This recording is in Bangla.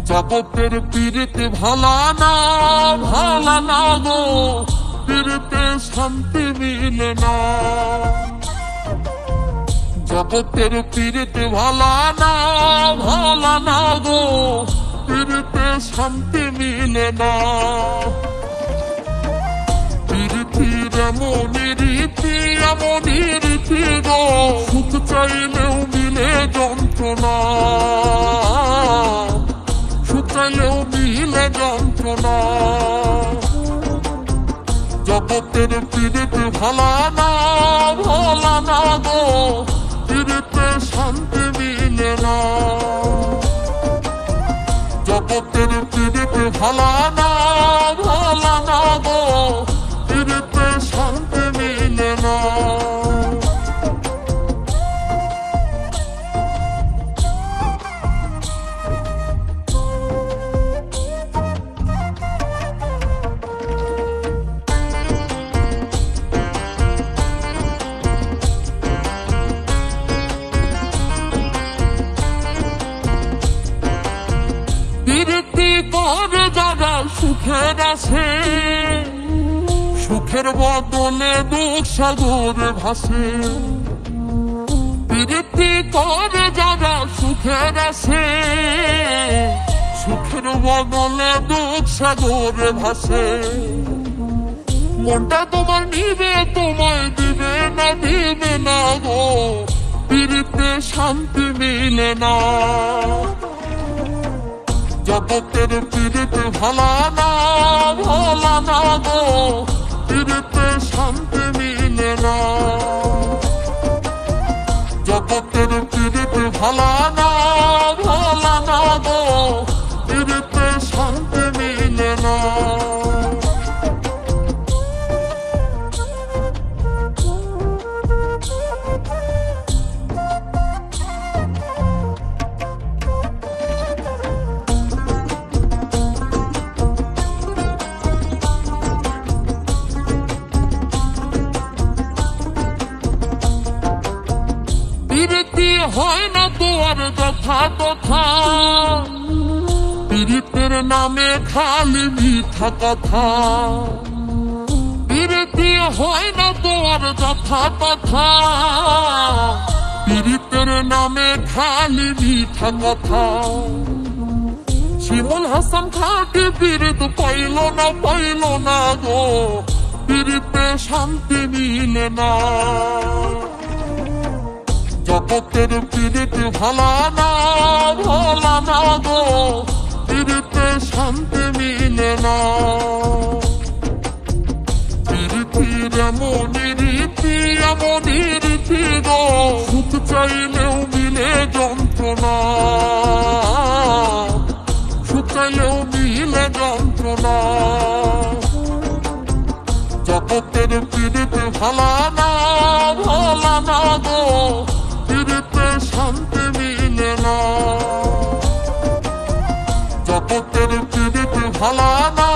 জগতের পীড়িতে ভালা না গো, পীড়িতে শান্তি মিলে না। জগতের পীড়িতে ভালা না গো, পীড়িতে শান্তি মিলে না। পীড়িতির এমনই রীতি গো, সুখ চাইলেও মিলে যন্ত্রণা, চাইলেও মিলে যন্ত্রণা। জগতের পীড়িতে ভালা না গো, পীড়িতে শান্তি মিলে না। জগতের পীড়িতে ভালা না গো, পীড়িতে শান্তি মিলে না। পীড়িতি করে যারা সুখের আছে, সুখের বদলে দুঃখ সাগরে ভাসে। পীড়িতি করে যারা সুখের আছে, সুখের বদলে দুঃখ সাগরে ভাসে। মনটা তোমার নিবে, তোমায় দিবে না গো, পীড়িতে শান্তি মিলে না। জগতের পীড়িতে ভালা না গো, পীড়িতে শান্তি মিলে না। জগতের পীড়িতে ভালা না গো, পীড়িতে শান্তি মিলে না। পীড়িতি হয় না তো আর যথা তথা, পীড়িতের নামে খালি মিথ্যা কথা। পীড়িতি হয় না তো আর যথা তথা, পীড়িতের নামে খালি মিথ্যা কথা। শিমুল হাসান খাটি পীড়িত পাইল না গো, পীড়িতে শান্তি মিলে না। জগতের পীড়িতে ভালা না গো, পীড়িতে শান্তি মিলে না। পীড়িতির এমনই রীতি গো, সুখ চাইলেও মিলে যন্ত্রণা, সুখ চাইলেও মিলে যন্ত্রণা। জগতের পীড়িতে ভালা না গো, পীড়িতে শান্তি মিলে না। জগতের পীড়িতে ভালা না